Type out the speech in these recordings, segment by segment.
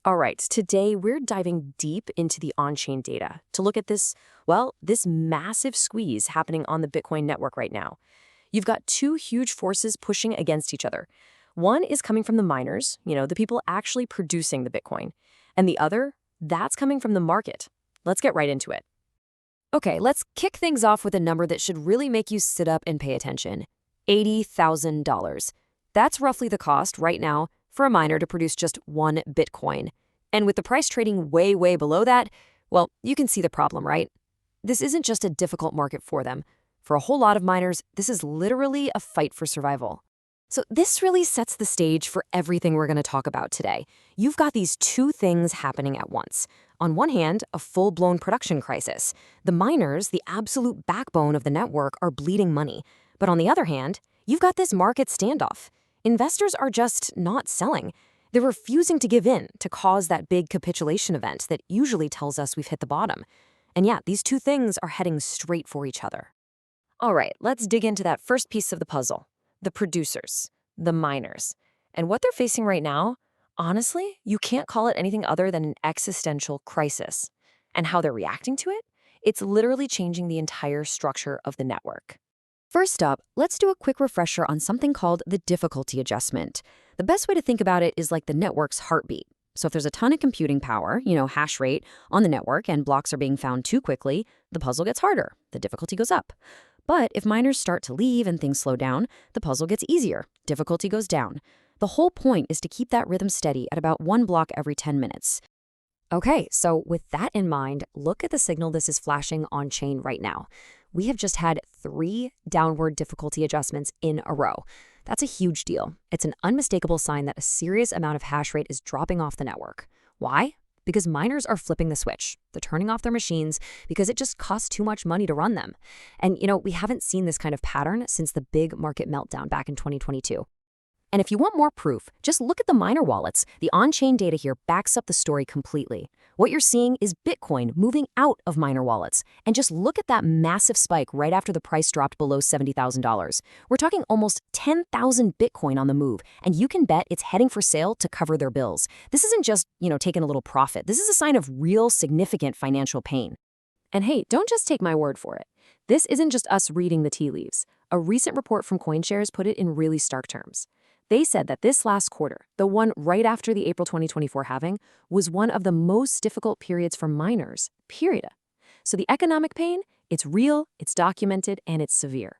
All right, today we're diving deep into the on-chain data to look at this massive squeeze happening on the Bitcoin network right now. You've got two huge forces pushing against each other. One is coming from the miners, the people actually producing the Bitcoin. And the other, that's coming from the market. Let's get right into it. Okay, let's kick things off with a number that should really make you sit up and pay attention. $80,000. That's roughly the cost right now for a miner to produce just one Bitcoin. And with the price trading way, way below that, well, you can see the problem, right? This isn't just a difficult market for them. For a whole lot of miners, this is literally a fight for survival. So this really sets the stage for everything we're going to talk about today. You've got these two things happening at once. On one hand, a full-blown production crisis. The miners, the absolute backbone of the network, are bleeding money. But on the other hand, you've got this market standoff. Investors are just not selling. They're refusing to give in to cause that big capitulation event that usually tells us we've hit the bottom. And yeah, these two things are heading straight for each other. All right, let's dig into that first piece of the puzzle. The producers, the miners. And what they're facing right now, honestly, you can't call it anything other than an existential crisis. And how they're reacting to it? It's literally changing the entire structure of the network. First up, let's do a quick refresher on something called the difficulty adjustment. The best way to think about it is like the network's heartbeat. So if there's a ton of computing power, hash rate, on the network and blocks are being found too quickly, the puzzle gets harder, the difficulty goes up. But if miners start to leave and things slow down, the puzzle gets easier, difficulty goes down. The whole point is to keep that rhythm steady at about one block every 10 minutes. Okay, so with that in mind, look at the signal this is flashing on-chain right now. We have just had 3 downward difficulty adjustments in a row. That's a huge deal. It's an unmistakable sign that a serious amount of hash rate is dropping off the network. Why? Because miners are flipping the switch. They're turning off their machines because it just costs too much money to run them. And, we haven't seen this kind of pattern since the big market meltdown back in 2022. And if you want more proof, just look at the miner wallets. The on-chain data here backs up the story completely. What you're seeing is Bitcoin moving out of miner wallets. And just look at that massive spike right after the price dropped below $70,000. We're talking almost 10,000 Bitcoin on the move, and you can bet it's heading for sale to cover their bills. This isn't just, taking a little profit. This is a sign of real significant financial pain. And hey, don't just take my word for it. This isn't just us reading the tea leaves. A recent report from CoinShares put it in really stark terms. They said that this last quarter, the one right after the April 2024 halving, was one of the most difficult periods for miners, period. So the economic pain, it's real, it's documented, and it's severe.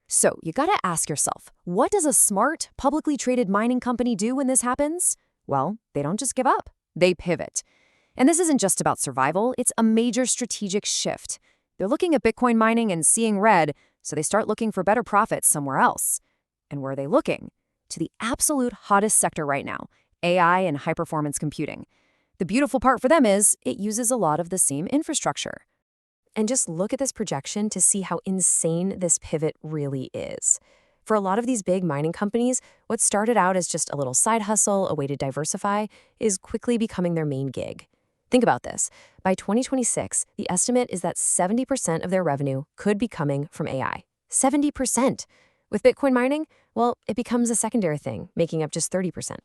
So you gotta ask yourself, what does a smart, publicly traded mining company do when this happens? Well, they don't just give up, they pivot. And this isn't just about survival, it's a major strategic shift. They're looking at Bitcoin mining and seeing red, so they start looking for better profits somewhere else. And where are they looking? To the absolute hottest sector right now, AI and high-performance computing. The beautiful part for them is it uses a lot of the same infrastructure. And just look at this projection to see how insane this pivot really is. For a lot of these big mining companies, what started out as just a little side hustle, a way to diversify, is quickly becoming their main gig. Think about this. By 2026, the estimate is that 70% of their revenue could be coming from AI. 70%! With Bitcoin mining, well, it becomes a secondary thing, making up just 30%.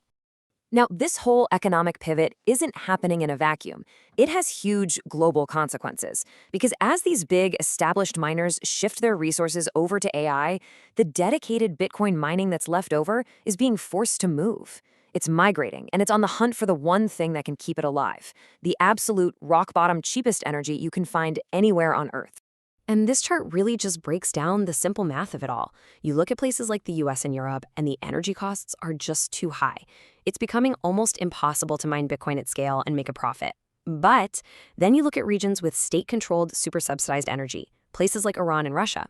Now, this whole economic pivot isn't happening in a vacuum. It has huge global consequences, because as these big established miners shift their resources over to AI, the dedicated Bitcoin mining that's left over is being forced to move. It's migrating, and it's on the hunt for the one thing that can keep it alive, the absolute rock-bottom cheapest energy you can find anywhere on Earth. And this chart really just breaks down the simple math of it all. You look at places like the US and Europe, and the energy costs are just too high. It's becoming almost impossible to mine Bitcoin at scale and make a profit. But then you look at regions with state-controlled, super-subsidized energy, places like Iran and Russia.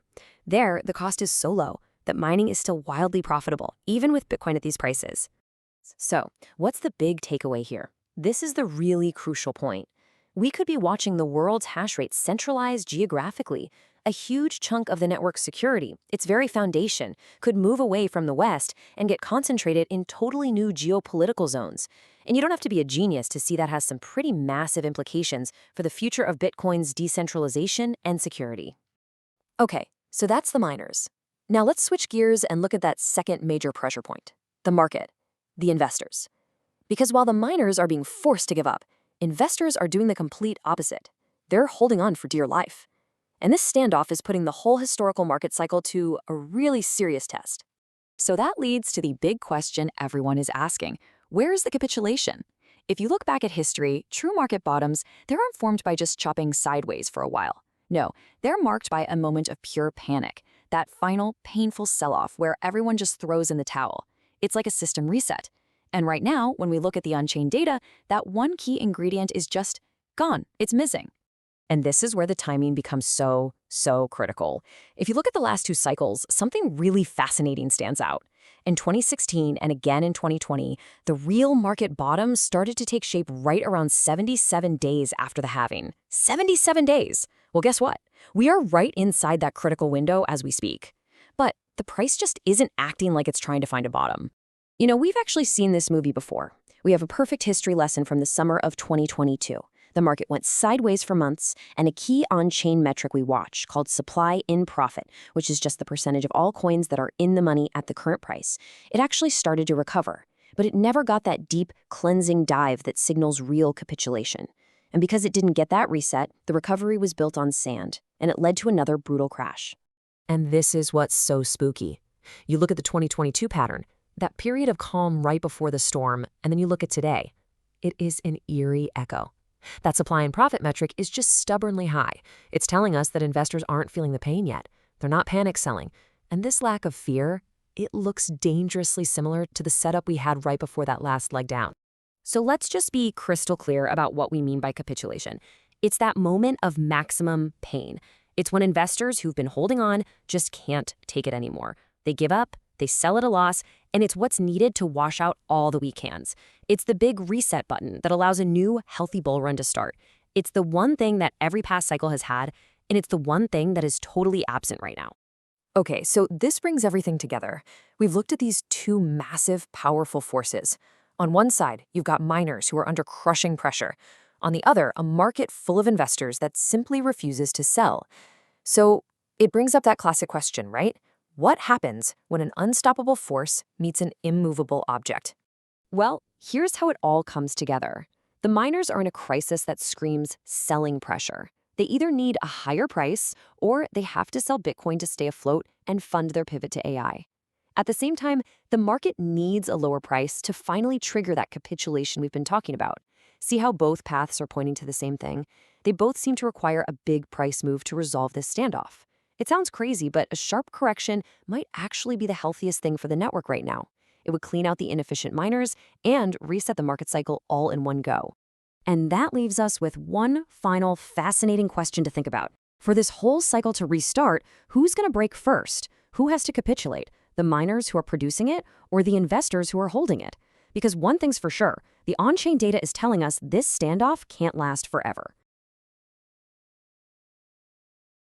There, the cost is so low that mining is still wildly profitable, even with Bitcoin at these prices. So, what's the big takeaway here? This is the really crucial point. We could be watching the world's hash rate centralized geographically. A huge chunk of the network's security, its very foundation, could move away from the West and get concentrated in totally new geopolitical zones. And you don't have to be a genius to see that has some pretty massive implications for the future of Bitcoin's decentralization and security. Okay, so that's the miners. Now let's switch gears and look at that second major pressure point, the market, the investors. Because while the miners are being forced to give up, investors are doing the complete opposite. They're holding on for dear life. And this standoff is putting the whole historical market cycle to a really serious test. So that leads to the big question everyone is asking. Where's the capitulation? If you look back at history, true market bottoms, they aren't formed by just chopping sideways for a while. No, they're marked by a moment of pure panic, that final, painful sell-off where everyone just throws in the towel. It's like a system reset. And right now, when we look at the on-chain data, that one key ingredient is just gone. It's missing. And this is where the timing becomes so critical. If you look at the last two cycles, something really fascinating stands out. In 2016 and again in 2020, the real market bottom started to take shape right around 77 days after the halving. 77 days! Well, guess what? We are right inside that critical window as we speak. But the price just isn't acting like it's trying to find a bottom. You know, we've actually seen this movie before. We have a perfect history lesson from the summer of 2022. The market went sideways for months, and a key on-chain metric we watch called supply in profit, which is just the percentage of all coins that are in the money at the current price, it actually started to recover. But it never got that deep, cleansing dive that signals real capitulation. And because it didn't get that reset, the recovery was built on sand, and it led to another brutal crash. And this is what's so spooky. You look at the 2022 pattern, that period of calm right before the storm, and then you look at today. It is an eerie echo. That supply and profit metric is just stubbornly high. It's telling us that investors aren't feeling the pain yet. They're not panic selling. And this lack of fear, it looks dangerously similar to the setup we had right before that last leg down. So let's just be crystal clear about what we mean by capitulation. It's that moment of maximum pain. It's when investors who've been holding on just can't take it anymore. They give up, they sell at a loss, and it's what's needed to wash out all the weak hands. It's the big reset button that allows a new, healthy bull run to start. It's the one thing that every past cycle has had, and it's the one thing that is totally absent right now. Okay, so this brings everything together. We've looked at these two massive, powerful forces. On one side, you've got miners who are under crushing pressure. On the other, a market full of investors that simply refuses to sell. So it brings up that classic question, right? What happens when an unstoppable force meets an immovable object? Well, here's how it all comes together. The miners are in a crisis that screams selling pressure. They either need a higher price or they have to sell Bitcoin to stay afloat and fund their pivot to AI. At the same time, the market needs a lower price to finally trigger that capitulation we've been talking about. See how both paths are pointing to the same thing? They both seem to require a big price move to resolve this standoff. It sounds crazy, but a sharp correction might actually be the healthiest thing for the network right now. It would clean out the inefficient miners and reset the market cycle all in one go. And that leaves us with one final fascinating question to think about. For this whole cycle to restart, who's going to break first? Who has to capitulate? The miners who are producing it or the investors who are holding it? Because one thing's for sure, the on-chain data is telling us this standoff can't last forever.